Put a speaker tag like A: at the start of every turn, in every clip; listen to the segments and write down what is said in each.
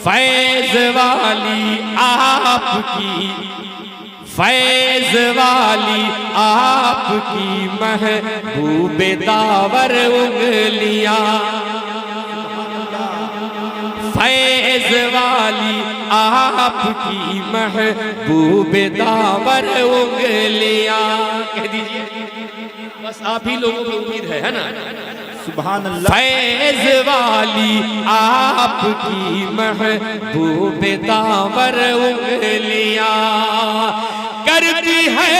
A: फैज वाली आपकी, फैज वाली आपकी महबूबे दावर उंगलियां, फैज वाली आपकी महबूबे दावर उंगलियां। कह दीजिए, बस आप ही लोगों को उम्मीद है ना।
B: सुभान अल्लाह।
A: फैज वाली आपकी महबूबे दावर उंगलियां करती है,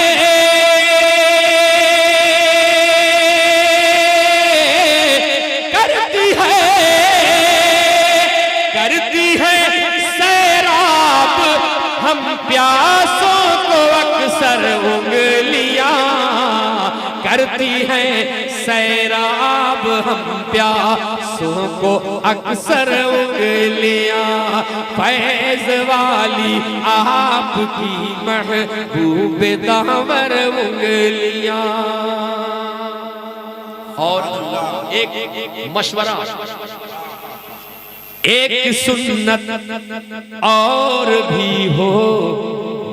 A: करती है, करती है सैराब हम प्यासों को अक्सर उंगलियां, करती है सैराब हम प्यासों को अक्सर उंगलियां। फैज वाली आपकी महबूबे दावर उंगलियां। और एक मशवरा, एक सुन्नत और भी हो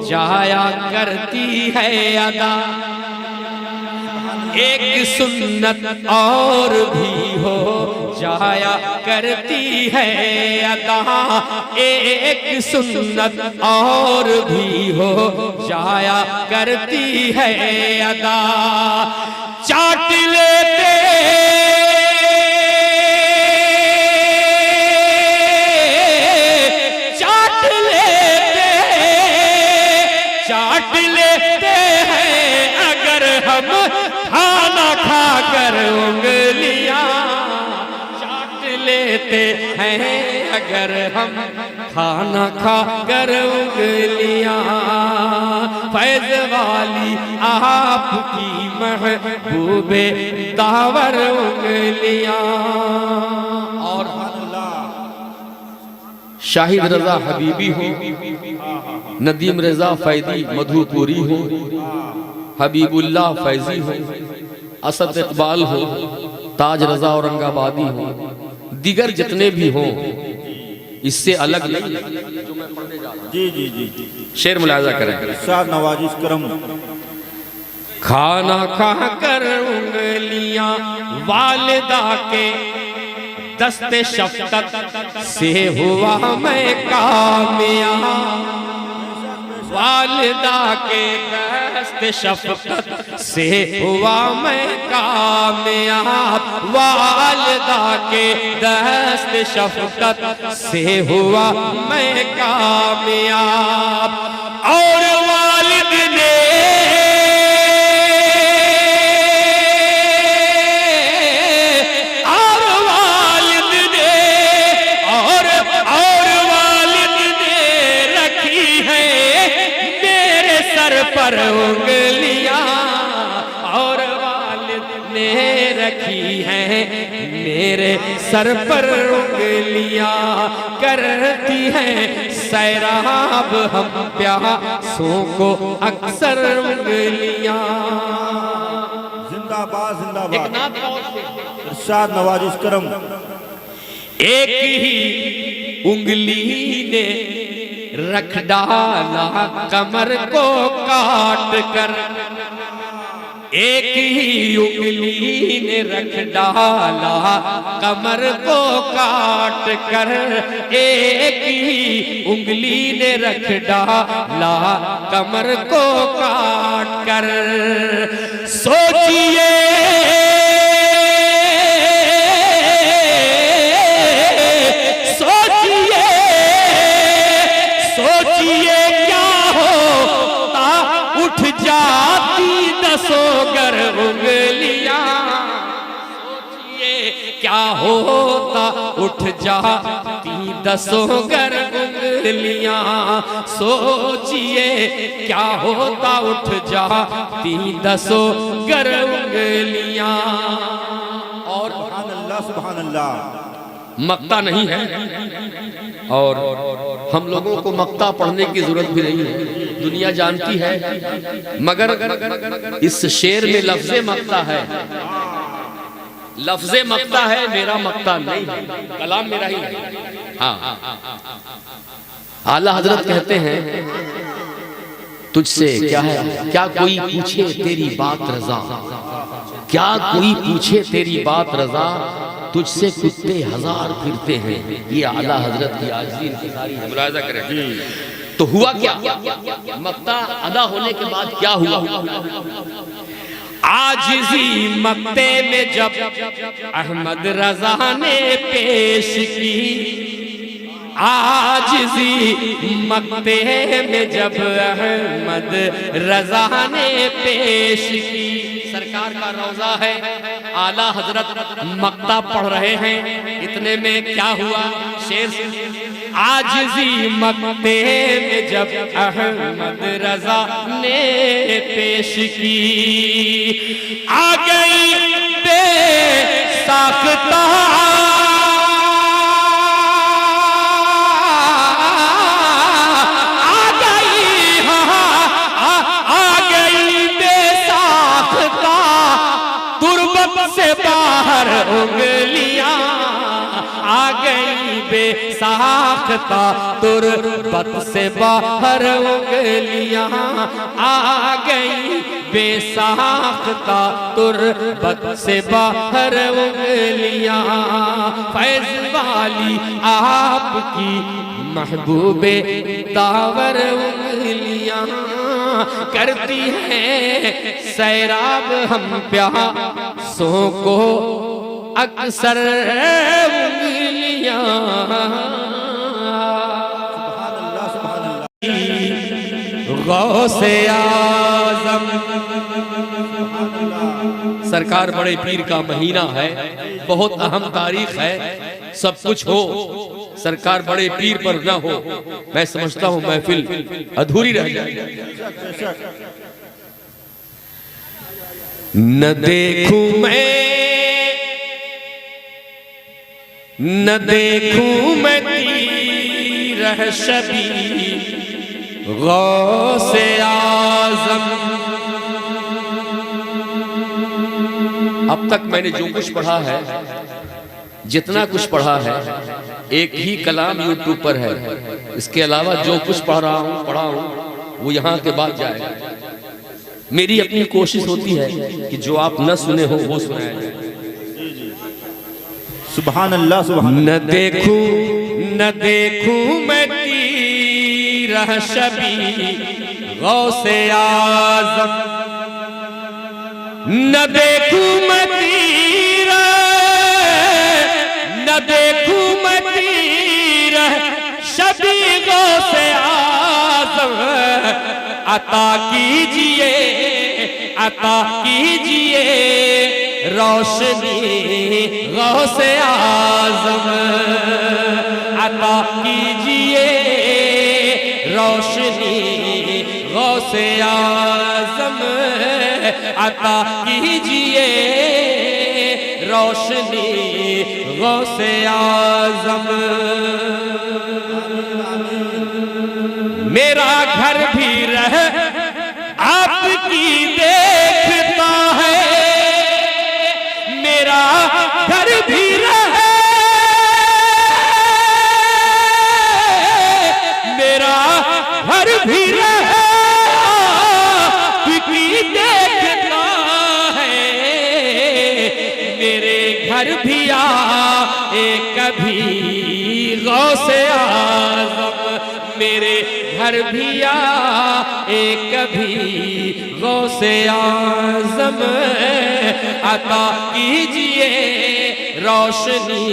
A: जाया करती है अदा, एक सुन्नत और भी हो जाया करती है अदा, एक सुन्नत और भी हो जाया करती है अदा। चाट लेते खाकर उंगलियां, चाट लेते हैं अगर हम खाना खाकर उंगलियां। फैज वाली आपकी महबूबे दावर उंगलियां। और शाहिद रजा हबीबी हो, नदीम रजा फैदी मधुपुरी हो, हबीबुल्लाह फैजी हो, असद इकबाल हो, ताज रजा औरंगाबादी हो, दिगर जितने भी हों, इससे अलग नहीं जो मैं पढ़ने जा रहा हूं।
B: जी जी जी जी,
A: शेर मुलाजा करें।
B: इरशाद नवाजिश करम।
A: खाना खाकर उंगलियां वालिदा के दस्ते शफकत से हुआ मैं कामयाब, वालिदा के दस्ते शफकत से हुआ मैं कामयाब, वालिदा के दस्ते शफकत से हुआ मैं कामयाब। और वालिद ने पर उंगलियां, और वालिद ने रखी है मेरे सर पर उंगलियां, करती है सैराब हम प्यासों को अक्सर उंगलियां।
B: जिंदाबाद जिंदाबाद।
A: एक नात और से
B: इरशाद नवाजिश करम।
A: एक ही उंगली ने रख डाला कमर को काट कर, एक ही उंगली ने रख डाला कमर को काट कर, एक ही उंगली ने रख डाला कमर को काट कर। सोचिए दसों उंगलियां, सोचिए क्या होता उठ जाती दसों गर उंगलियां, सोचिए क्या होता उठ जाती दसों गर उंगलियां। और
B: सुभान अल्लाह।
A: मक्ता नहीं है, और हम लोगों को मक्ता पढ़ने की जरूरत भी नहीं है, दुनिया जानती है, मगर इस शेर में लफ्ज़े मक्ता है, लफ्ज़े मक्ता है, मेरा मक्ता नहीं है, कलाम मेरा ही है। हाँ, आला हजरत कहते हैं तुझसे क्या है, क्या कोई पूछे तेरी बात रजा, क्या कोई पूछे तेरी बात रजा, तुझसे कुत्ते हजार फिरते हैं। ये आला हजरत की आजिज़ी इंतज़ारी है, मुलाहिज़ा करें। तो हुआ क्या, मक्ता अदा होने के बाद क्या हुआ? आजिज़ी मक्ते में जब अहमद रजा ने पेश की, आजिज़ी मक्ते में जब अहमद रजा ने पेश की। सरकार का रोजा है, आला हजरत मक्ता पढ़ रहे हैं, इतने में क्या हुआ? शेर, आजिज़ी मक्ते में जब अहमद रजा ने पेश की, आ गई बेसाख्ता उंगलियां, आ गई बेसाख्ता तुरबत से बाहर उंगलियां, आ गई बेसाख्ता तुरबत से बाहर उंगलियां। फैज वाली आपकी महबूबे दावर उंगलियां, करती है सैराब हम प्यासों को अक्सर उंगलियां। गौसे आज़म सरकार बड़े पीर का महीना है, बहुत अहम तारीख है, सब कुछ हो, सरकार बड़े पीर पर न हो, मैं समझता हूं महफिल अधूरी रह जाए। न देखूं मैं, न देखूं मैं तीर शबी गौसे आज़म। अब तक मैंने जो कुछ पढ़ा है, जितना कुछ पढ़ा है, एक ही कलाम यूट्यूब पर है, इसके अलावा जो कुछ पढ़ा हूँ वो यहाँ के बाद जाएगा। मेरी अपनी कोशिश होती है कि जो आप न सुने हो वो सुनाया जाए।
B: सुभान अल्लाह, सुभान।
A: न देखूं मैं तीर शबी गौसे आज़म, न देखूं मैं तीर, न देखूं मैं तीर शबी गौसे आज़म। अता कीजिए, अता कीजिए रोशनी गौसे आज़म, अता कीजिए रोशनी गौसे आज़म, अता कीजिए रोशनी गौसे आज़म। मेरा घर भी रह आपकी देखता है, मेरा घर भी रहे, मेरा घर भी रहे आपकी देखता है। मेरे घर भी आए कभी गौसे आज़म, मेरे घर भी आए कभी गौसे आज़म। अता कीजिए रोशनी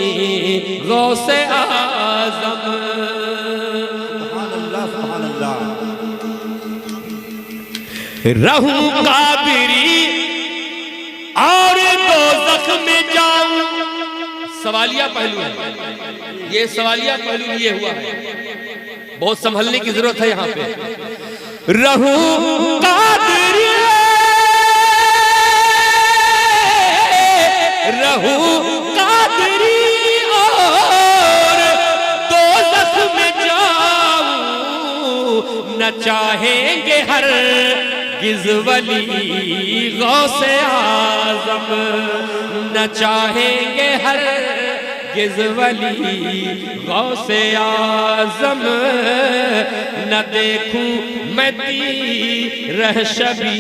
A: गौसे आज़म। रहूं काबिरी और दोज़ख में जाऊं, सवालिया पहलू है, ये सवालिया पहलू ये हुआ है, बहुत संभलने की जरूरत है यहाँ पे। रहूं काबिरी, रहूं काबिरी और दोज़ख में जाऊं, न चाहेंगे हर गिज़वली गौसे आज़म, न चाहेंगे हर गिजवली गौसे आजम, न देखूं मैं तीर शबी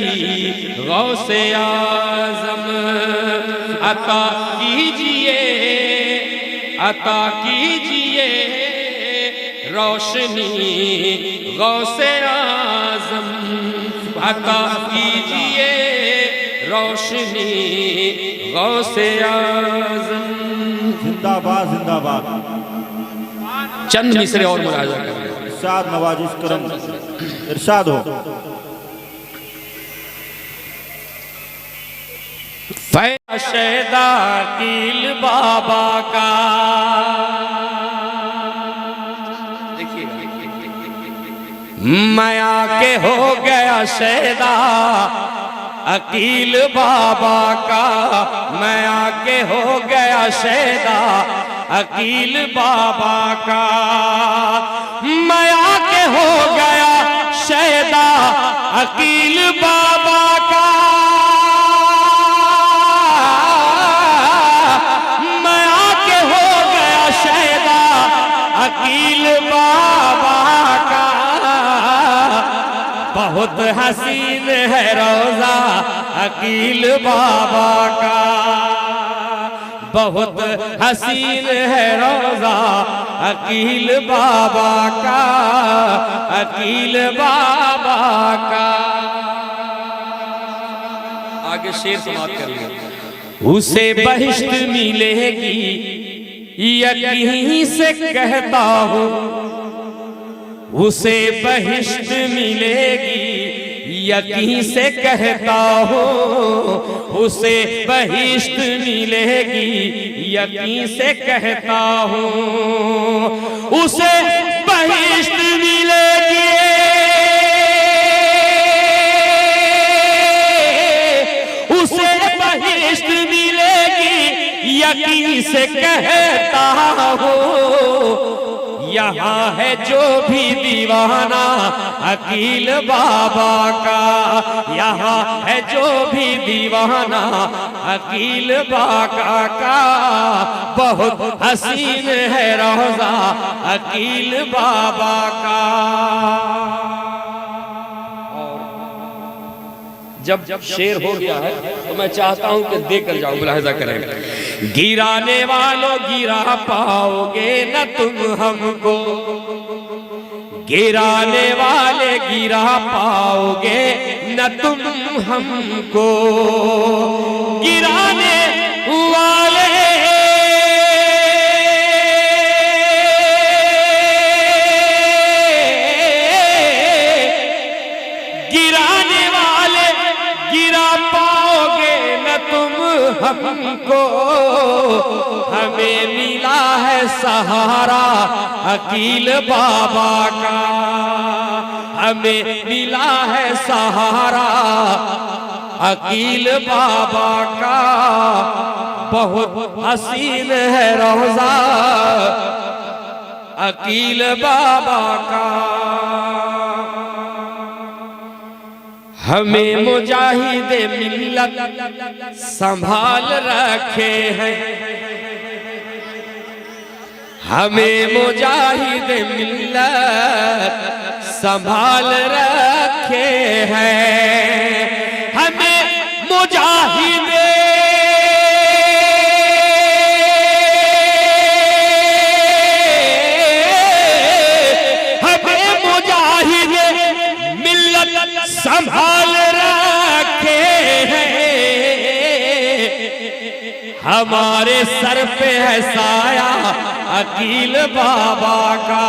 A: गौसे आजम। अता कीजिए रोशनी गौसे आजम, अता कीजिए रोशनी गौसे आजम।
B: जिंदाबाद जिंदाबाद।
A: चंद मिसरे और मुलाजा करें।
B: इरशाद नवाजिश करम, इरशाद हो।
A: फैशदा कील बाबा का, मैं आके हो गया शैदा अकील बाबा का, मैं आके हो गया शैदा अकील बाबा का, मैं आके हो गया शैदा अकील बाबा का, मैं आके हो गया शैदा अकील बाबा का। बहुत हसीन है रोजा अकील बाबा का, बहुत हसीन है रोजा अकील बाबा का, अकील बाबा का। आगे शेर समाप्त करिए। उसे बहिश्त मिलेगी यकीन से कहता हूँ, उसे बहिश्त मिलेगी यकीन से कहता हूँ, उसे बहिश्त मिलेगी यकीन से कहता हूँ, उसे बहिश्त मिलेगी, उसे बहिश्त मिलेगी यकीन से कहता हूँ। यहाँ है जो भी दीवाना अकील बाबा का, यहाँ है जो भी दीवाना अकील बाबा का। बहुत हसीन है रोजा अकील बाबा का। जब शेर हो गया है तो मैं चाहता हूं कि देकर जाऊं, मुलाहिजा करें। गिराने वालों गिरा पाओगे न तुम हमको, गिराने वाले गिरा पाओगे न तुम हमको, गिराने वाले हमको, हमें मिला है सहारा अकील बाबा का, हमें मिला है सहारा अकील बाबा का। बहुत हसीन है रोजा अकील बाबा का। हमें मुजाहिद मिल्लत संभाल रखे हैं, हमें मुजाहिद मिल्लत संभाल रखे हैं, हमें मुजाहिद संभाल रखे हैं, हमारे सर पे है साया अकील बाबा का,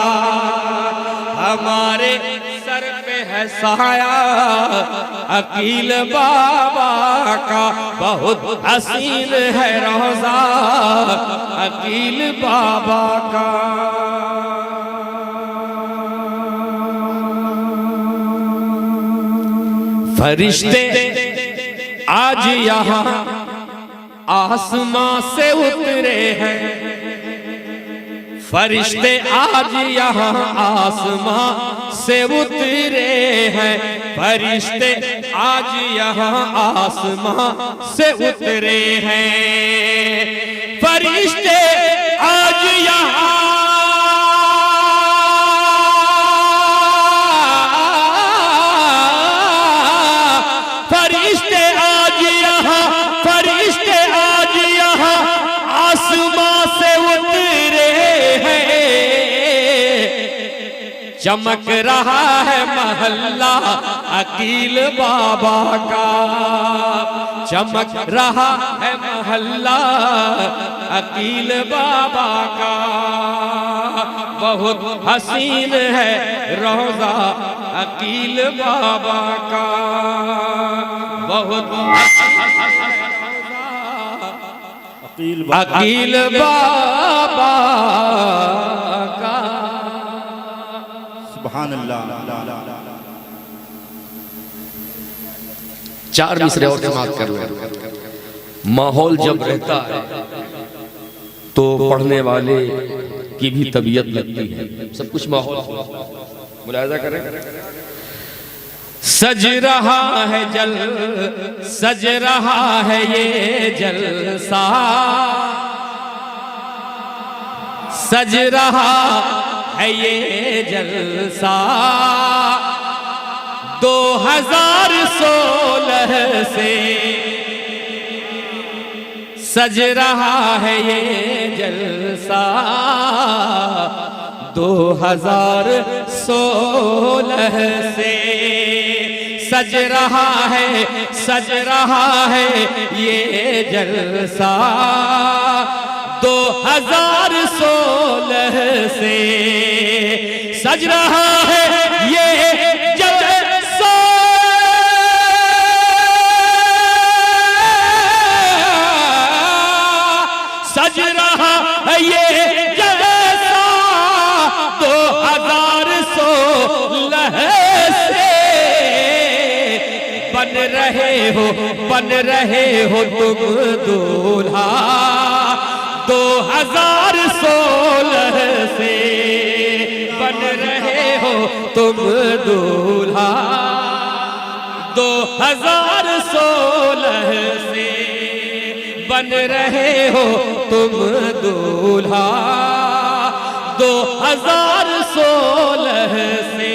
A: हमारे सर पे है साया अकील बाबा का। बहुत हसीन है रोजा अकील बाबा का। फरिश्ते आज यहाँ आसमां से उतरे हैं, फरिश्ते आज यहाँ आसमां से उतरे हैं, फरिश्ते आज यहाँ आसमां से उतरे हैं, फरिश्ते चमक रहा है महल्ला अकील बाबा का, चमक रहा है महल्ला अकील बाबा का। बहुत हसीन है रोजा अकील बाबा का, बहुत अकील बाबा का।
B: सुभान अल्लाह।
A: चार मिसरे और समाप्त कर लें। माहौल जब रहता है तो पढ़ने वाले की भी तबीयत लगती है, सब कुछ माहौल मुलाहिजा करें। सज रहा है जल, सज रहा है ये जलसा, सज रहा है ये जलसा। 2016 से सज रहा है ये जलसा, 2016 से सज रहा है, सज रहा है ये जलसा। 2016 से सज रहा है ये जलसा, सज रहा है ये जलसा। 2016 से बन रहे हो तुम दूल्हा। 2016 से बन रहे हो तुम दूल्हा। 2016 से बन रहे हो तुम दूल्हा। 2016 से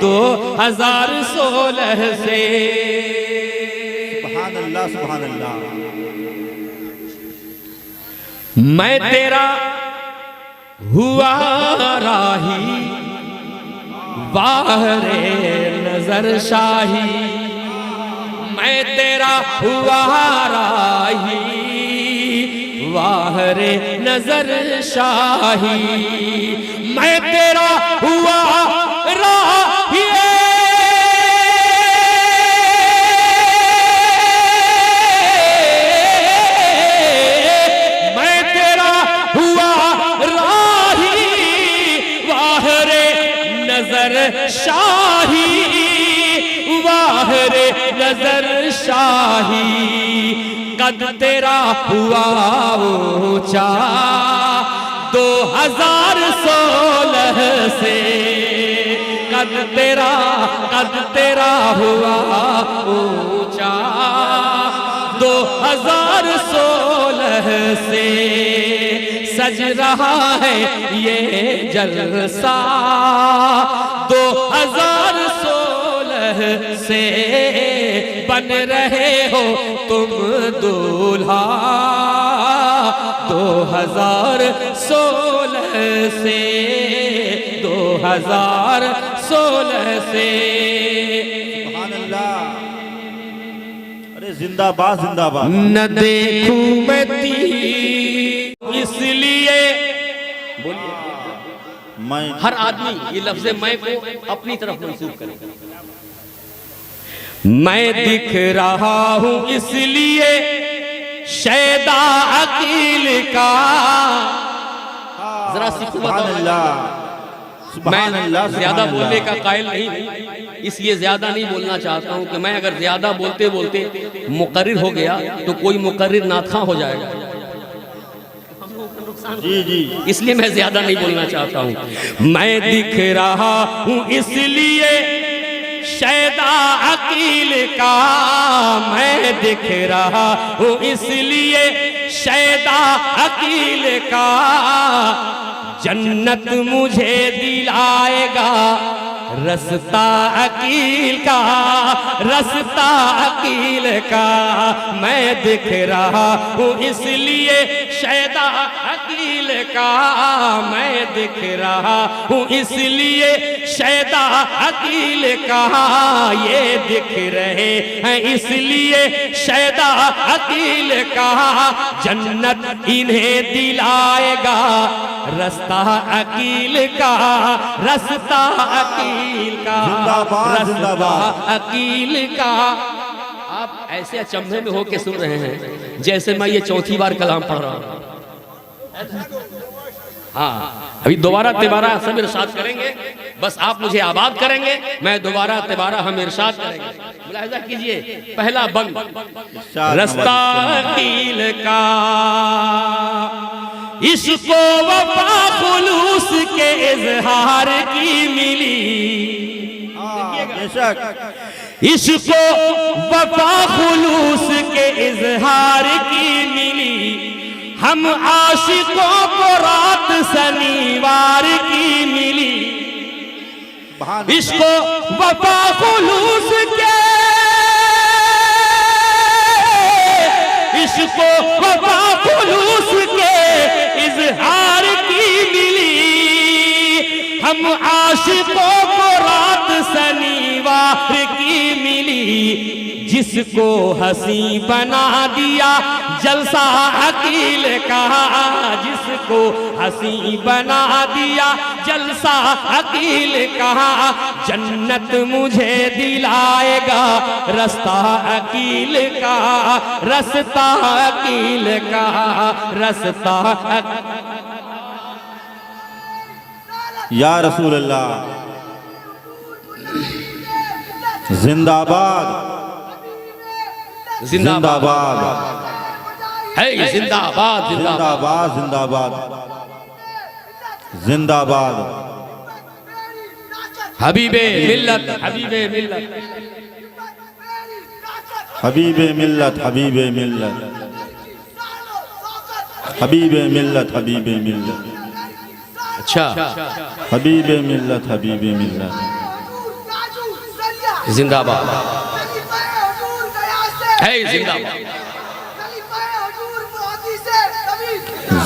A: 2016 से
B: सुभान अल्लाह, सुभान अल्लाह।
A: मैं तेरा हुआ राही बाहरे नजर शाही, मैं तेरा हुआ राही बाहरे नजर शाही। मैं तेरा हुआ राही शाही, वाहरे नजर शाही। कद तेरा हुआ ऊंचा 2016 से, कद तेरा हुआ ऊंचा 2016 से सज रहा है ये जलसा। 2016 से बन रहे हो तुम दूल्हा। 2016 से 2016 से
B: सुभान अल्लाह। अरे जिंदाबाद जिंदाबाद।
A: न देखूं मैं इसलिए
B: मैं,
A: हर आदमी ये लफ्ज़ मैं को अपनी तरफ मंसूब करे। मैं दिख रहा हूं इसलिए शैदा अकील का। जरा सीखो बताओ। मैं ज्यादा बोलने का कायल नहीं हूं, इसलिए ज्यादा नहीं बोलना चाहता हूं कि मैं अगर ज्यादा बोलते बोलते मुकर्रिर हो गया तो कोई मुकर्रिर नाखा हो जाएगा।
B: जी जी,
A: इसलिए मैं ज्यादा नहीं बोलना चाहता हूं। मैं दिख रहा हूं इसलिए शैदा अकील का, मैं दिख रहा हूं इसलिए शैदा अकील का। जन्नत मुझे दिलाएगा रस्ता अकील का, रस्ता अकील का। मैं दिख रहा हूँ इसलिए शैदा अकील का मैं दिख रहा हूँ, इसलिए शैदा अकील का ये दिख रहे हैं, इसलिए शैदा अकील का जन्नत इन्हें दिलाएगा, रास्ता अकील का, रास्ता अकील का,
B: जिंदाबाद, जिंदाबाद।
A: रास्ता अकील का। आप ऐसे अचंभे में होके सुन रहे हैं जैसे मैं ये चौथी बार कलाम पढ़ रहा हूँ। हाँ, अभी दोबारा तिबारा सब इरशाद करेंगे, बस आप मुझे आबाद करेंगे, मैं दोबारा तिबारा हम इरशाद करेंगे। मुलाहिजा कीजिए, पहला बंद रास्ता अकील का, इसको वफा खुलूस के इजहार की मिली,
B: बेशक
A: इसको वफा खुलूस के इजहार की मिली, हम आशिकों को रात शनिवार की मिली, इसको वफा खुलूस के, इसको वफा खुलूस के इजहार की मिली, हम आशिकों को रात शनिवार की मिली, जिसको हंसी बना दिया जलसा अकील का, जिसको हंसी बना दिया जलसा अकील का, जन्नत मुझे दिलाएगा, रास्ता अकील का, रास्ता अकील का, रास्ता
B: या रसूल अल्लाह, जिंदाबाद, जिंदाबाद
A: है, जिंदाबाद, जिंदाबाद,
B: जिंदाबाद, जिंदाबाद,
A: हबीबे मिल्लत, हबीबे मिल्लत,
B: हबीबे मिल्लत, हबीबे मिल्लत, हबीबे मिल्लत, हबीबे मिल्लत,
A: अच्छा,
B: हबीबे मिल्लत, हबीबे मिल्लत,
A: जिंदाबाद है, जिंदाबाद,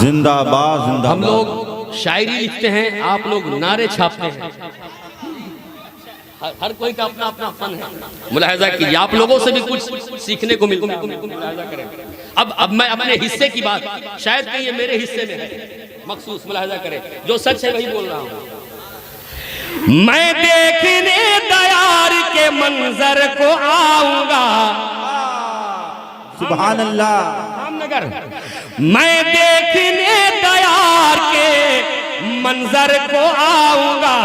B: जिंदाबाद, जिंदाबाद।
A: हम लोग शायरी लिखते हैं, आप लोग नारे छापते हैं, हर कोई का अपना अपना फन है। मुलाहिजा कीजिए, आप लोगों से भी कुछ सीखने को मिलता है, मुलाहिजा करें। अब मैं अपने हिस्से की बात, शायद कहीं ये मेरे हिस्से में है मखसूस, मुलाहिजा करें, जो सच है वही बोल रहा हूँ। मैं देखने दयार के मंजर को आऊंगा,
B: सुभान अल्लाह,
A: रामनगर, मैं देखने दयार के मंजर को आऊंगा,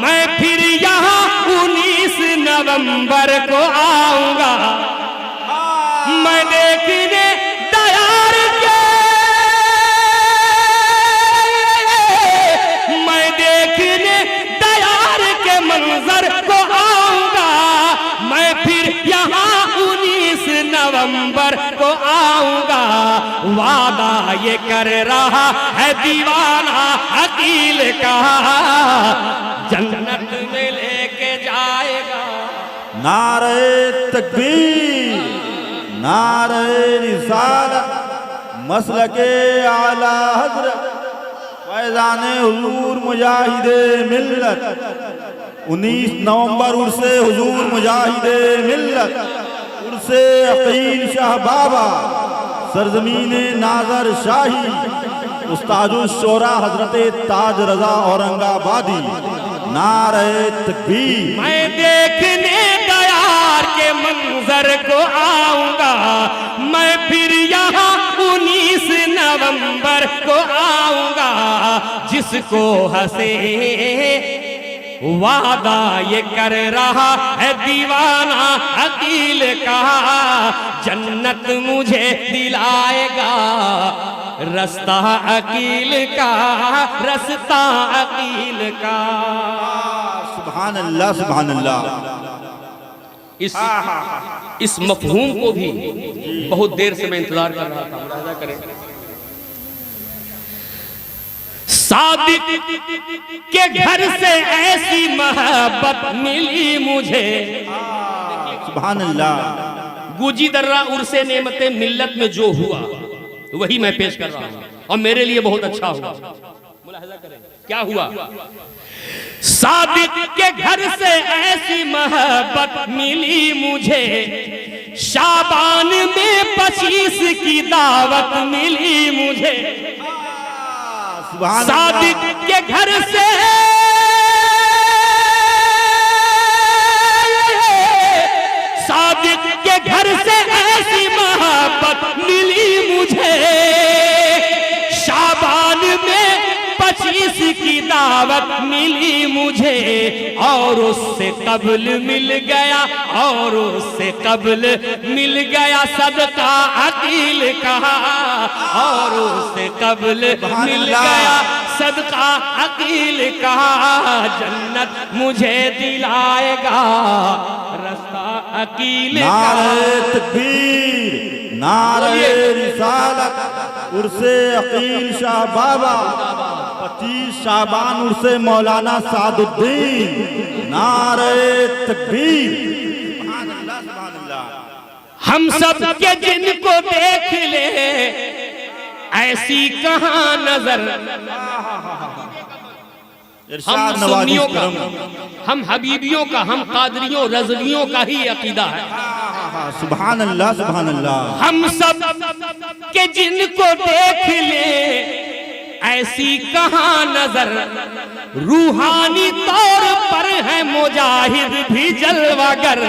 A: मैं फिर यहाँ 19 नवंबर को आऊंगा, मैं देखने दयार के, मैं देखने दयार के मंजर को आऊंगा, मैं फिर यहाँ 19 नवंबर को आऊंगा, वादा ये कर रहा है दीवाना अकील का, जन्नत में लेके जाएगा।
B: नारे तकबीर, नारे रिसालत, मसलके आला हजरत फैज़ाने हुजूर मुजाहिदे मिल्लत, 19 नवंबर उर्से हुजूर मुजाहिदे मिल्लत, उर्से अकील शाह बाबा, सरजमीने नाजर शाही, उस्तादुल शोरा हजरत ताज रजा औरंगाबादी, नारे तकबीर।
A: मैं देखने दयार के मंजर को आऊंगा, मैं फिर यहाँ 19 नवंबर को आऊंगा, जिसको हंसे वादा ये कर रहा है दीवाना अकील का, जन्नत मुझे दिलाएगा, रास्ता अकील का, रास्ता अकील का।
B: सुभान अल्लाह, सुभान अल्लाह।
A: इस मफहूम को भी बहुत देर से मैं इंतजार कर रहा था, मुलाहिजा करें। सादिक के घर से ऐसी मोहब्बत मिली मुझे,
B: सुभान अल्लाह।
A: गुजी दर्रा उर्से नेमते मिल्लत में जो हुआ वही मैं पेश कर रहा हूँ। और मेरे लिए बहुत अच्छा हुआ। मुलाहिजा करें क्या हुआ। सादिक के घर से ऐसी मोहब्बत मिली मुझे, शाबान में 25 की दावत मिली मुझे। सादिक के घर से सादिक के घर से ऐसी मोहब्बत मिली मुझे, शाबान में 25 की दावत मिली मुझे। और उससे कब्ल मिल गया, और उससे कब्ल मिल गया सदका अकील का, और उससे कब्ल मिल गया सदका अकील का। जन्नत मुझे दिलाएगा रास्ता अकील का।
B: नारे तकबीर, नारे रिसालत, उर्से अकील शाह बाबा, 25 शाबान उर्से मौलाना सादुद्दीन। नारे तकबीर, सुभान अल्लाह, सुभान अल्लाह।
A: हम सब के जिनको देख ले ऐसी कहां नजर, हम सुन्नियों का, हम हबीबियों का, हम कादरियों रज़वियों का ही अकीदा है।
B: सुभान अल्लाह, सुभान अल्लाह।
A: हम सब के जिनको देख ले ऐसी कहां नजर, रूहानी तौर पर है मुजाहिद भी जलवागर।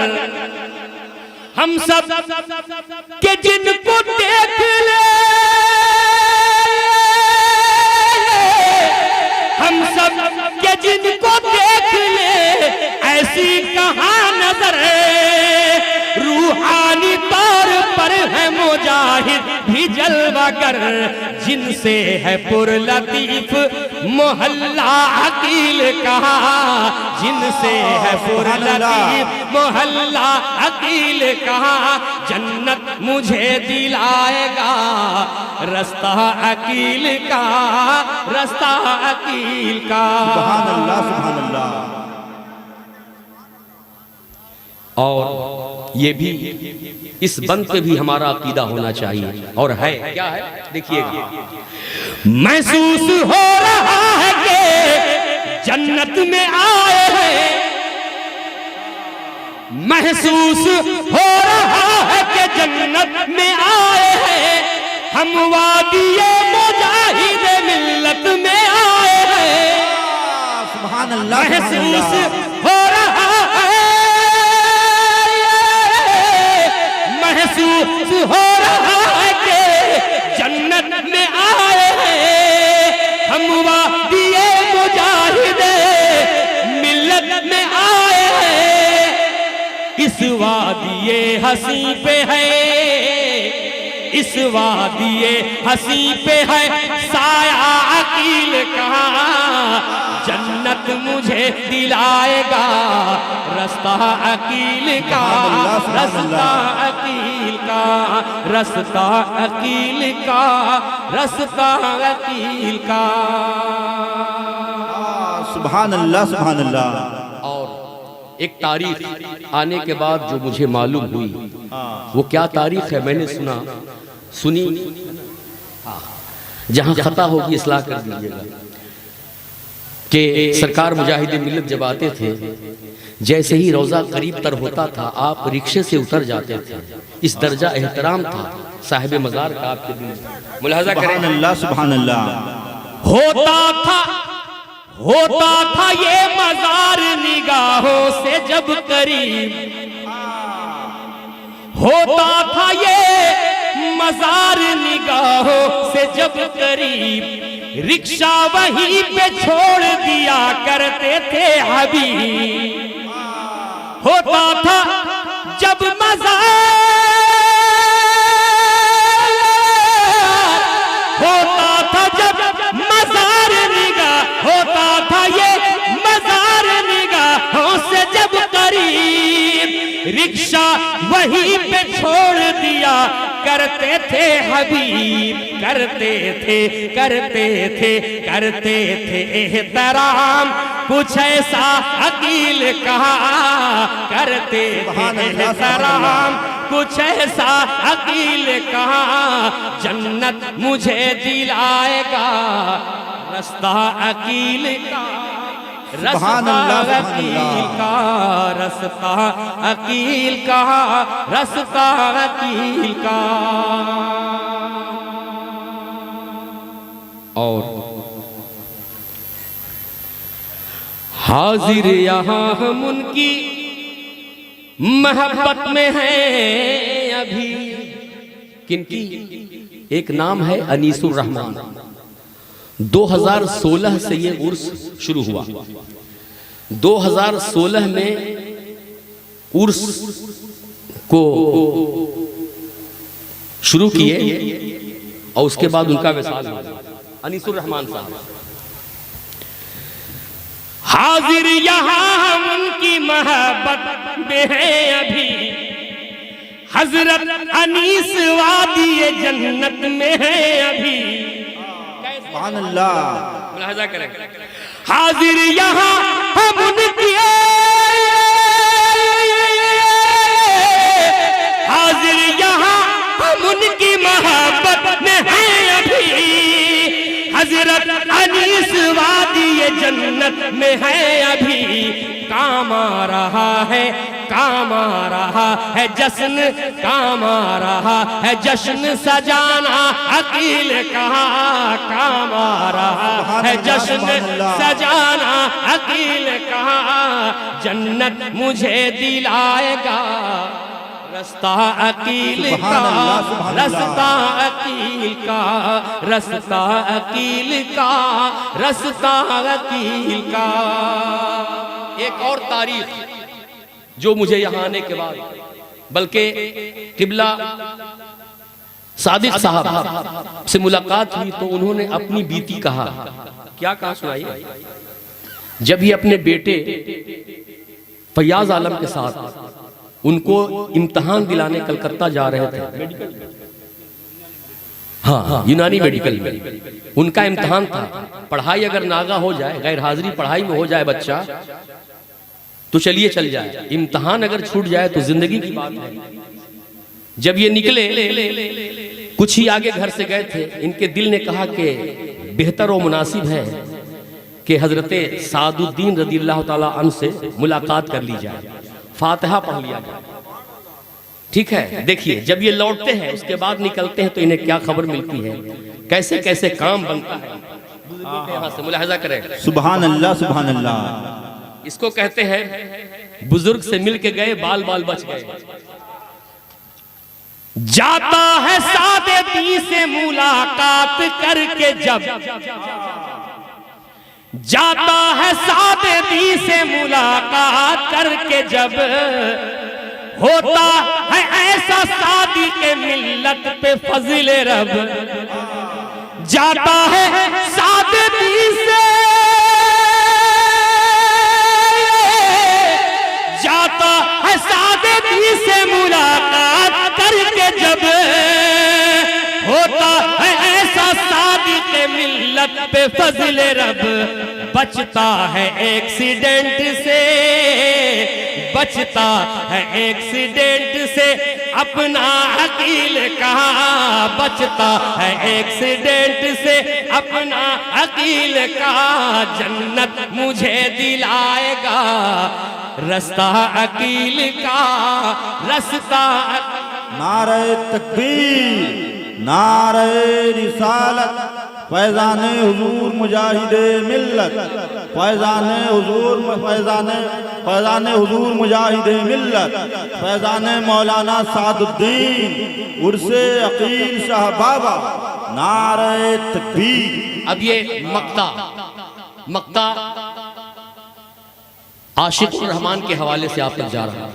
A: हम सब के जिनको देख ले, हम सब के जिनको देख ले ऐसी कहां नजर, रूहानी तौर पर है मुजाहिद भी जलवागर। जिनसे है पुर लतीफ मोहल्ला अकील कहा, जिनसे है पुर लतीफ मोहल्ला अकील कहा। जन्नत मुझे दिलाएगा रास्ता अकील का, रास्ता अकील का।
B: सुभान अल्लाह, सुभान अल्लाह।
A: और ये भी इस बंद पे भी हमारा अकीदा होना चाहिए, और है क्या है देखिएगा। महसूस हो रहा है कि जन्नत में आए हैं, महसूस हो रहा है कि जन्नत में आए हैं। हम वादिये मुजाहिद मिल्लत में आए हैं।
B: सुभान अल्लाह,
A: महसूस हो रहा है, महसूस हो रहा है कि जन्नत में आए हैं। हम वादिये मुजाहिद मिल्लत में आए हैं। इस वादिये हसी पे है, इस वादिये हसी पे है साया अकील का। जन्नत मुझे दिलाएगा रास्ता अकील का, रास्ता अकील का, रास्ता अकील का, रास्ता अकील का।
B: सुभान अल्लाह, सुभान अल्लाह।
A: और एक तारीख आने के बाद जो मुझे मालूम हुई, वो क्या तारीख है मैंने सुनी, जहां खता होगी इस्लाह कर दीजिएगा। कि सरकार मुजाहिदे मिल्लत जब आते थे, जैसे ही रोजा करीब तर होता था आप रिक्शे से उतर जाते थे। इस दर्जा एहतराम था साहिब मजार का आपके बीच। मुलाहिजा करें।
B: सुभान अल्लाह, सुभान अल्लाह।
A: होता था ये मजार निगाहों से जब करीब, होता था ये मजार निगाहों से जब करीब। रिक्शा वहीं पे छोड़ दिया करते थे हबीब। होता था जब मजार, होता था जब मजार निगाह, होता था ये मजार निगाहों से जब करीब। रिक्शा वहीं पे छोड़ दिया करते थे हबीब। करते थे एहतराम कुछ ऐसा अकील कहा। करते थे एहतराम कुछ ऐसा अकील का जन्नत मुझे दिलाएगा, रास्ता अकील का, रास्ता अकील का, रास्ता अकील का, रास्ता अकील का। और हाजिर यहाँ हम उनकी मोहब्बत में हैं अभी। किनकी? एक नाम है अनीसुर रहमान। 2016 से ये उर्स शुरू हुआ। 2016 में उर्स को शुरू किए और उसके बाद उनका विसाल हुआ। अनीसुर रहमान साहब हाजिर यहाँ हम उनकी मोहब्बत में हैं अभी, हजरत अनीस वादी जन्नत में है अभी।
B: सुभान अल्लाह,
A: मुलाहिजा करें। हाजिर यहाँ हम उनकी, हाजिर यहाँ हम उनकी मोहब्बत में हैं अभी, हजरत अनीस वादी जन्नत में है अभी। काम आ रहा है, काम आ रहा है जश्न, काम आ रहा है जश्न सजाना अकील कहा, काम आ रहा है जश्न सजाना अकील कहा, जन्नत मुझे दिलाएगा, रास्ता अकील का, रास्ता अकील का, रास्ता अकील का, रास्ता अकील का। एक और तारीख जो मुझे यहाँ आने के बाद, बल्कि किबला सादिक साहब से मुलाकात हुई तो उन्होंने अपनी बीती कहा। क्या कहा सुनाइए। जब ये अपने बेटे फैयाज आलम के साथ उनको इम्तिहान दिलाने कलकत्ता जा रहे थे, हाँ यूनानी मेडिकल में उनका इम्तिहान था। पढ़ाई अगर नागा हो जाए, गैर हाजिरी पढ़ाई में हो जाए बच्चा तो चलिए चल जाए, इम्तिहान अगर छूट जाए तो जिंदगी की बात है। जब ये निकले, कुछ ही आगे घर से गए थे, इनके दिल ने कहा कि बेहतर और मुनासिब है कि हजरते सादुद्दीन रज़ियल्लाहु ताला अन्हु से मुलाकात कर ली जाए, फातिहा पढ़ लिया जाए। ठीक है, देखिए जब ये लौटते हैं उसके बाद निकलते हैं तो इन्हें क्या खबर मिलती है, कैसे कैसे काम बनता है। यहाँ से मुलाहिजा करें।
B: सुभान अल्लाह, सुभान अल्लाह।
A: इसको कहते हैं बुजुर्ग से मिल के गए, बाल बाल बच गए। जाता है सादगी से मुलाकात करके जब, जाता है सादगी से मुलाकात करके जब, होता है ऐसा सादी के मिल्लत पे फज़िले रब। जाता है सादगी से, जाता है सादगी से मुलाकात करके जब, होता है ऐसा सादी के मिल्लत पे फज़िले रब। बचता है एक्सीडेंट से, बचता है एक्सीडेंट से अपना अकील कहा, बचता है एक्सीडेंट से अपना अकील कहा, जन्नत मुझे दिलाएगा, रास्ता अकील का, रास्ता।
B: नारे तकबीर, नारे रिसालत, फैज़ाने हुजूर मुजाहिदे मिल्लत, फैज़ाने हुजूर, फैज़ाने हुजूर मुजाहिदे मिल्लत, फैज़ाने मौलाना सादुद्दीन उर्से अकील शाह बाबा, नारे तकबीर।
A: अब ये मक्ता आशिकुर रहमान के हवाले से आप तक जा रहा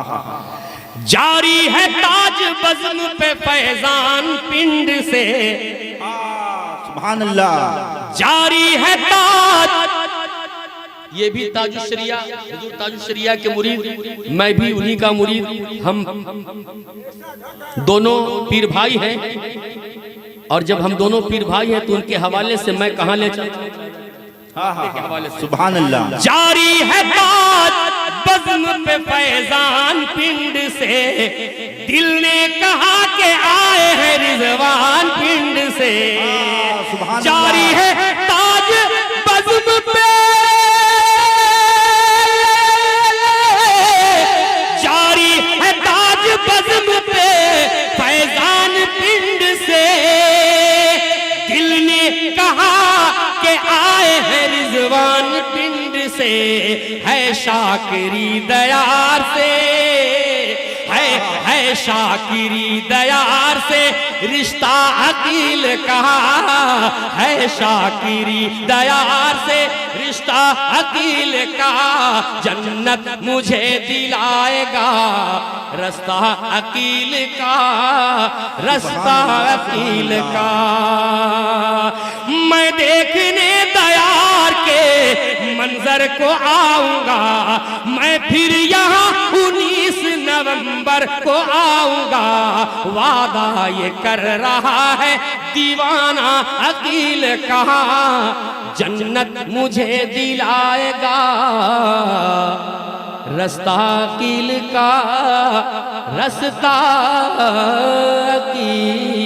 A: है। जारी है ताज बज़्म पे फैज़ान पिंड से,
B: सुभान अल्लाह।
A: जारी है ताज, ये भी ताजुश्शरिया, हुजूर ताजुश्शरिया के मुरीद, मैं भी उन्हीं का मुरीद, हम दोनों पीर भाई हैं। और जब हम दोनों पीर भाई हैं तो उनके हवाले से मैं कहाँ ले चलूं।
B: सुभान अल्लाह।
A: जारी है ताज
C: बज़्म पे फैजान पिंड से, दिल ने कहा कि आए हैं रिजवान पिंड से। जारी है ताज बज़्म पे, जारी है ताज बज़्म पे फैजान पिंड से, दिल ने कहा कि आए हैं रिजवान पिंड से। है शाकिरी दयार से, है शाकिरी दयार से रिश्ता अकील का, है शाकिरी दयार से रिश्ता अकील का। जन्नत मुझे दिलाएगा रास्ता अकील का, रास्ता अकील का। मैं देखने दयार के मंजर को आऊंगा, मैं फिर यहाँ 19 नवंबर को आऊंगा। वादा ये कर रहा है दीवाना अकील का, जन्नत मुझे दिलाएगा रास्ता अकील का, रास्ता अकील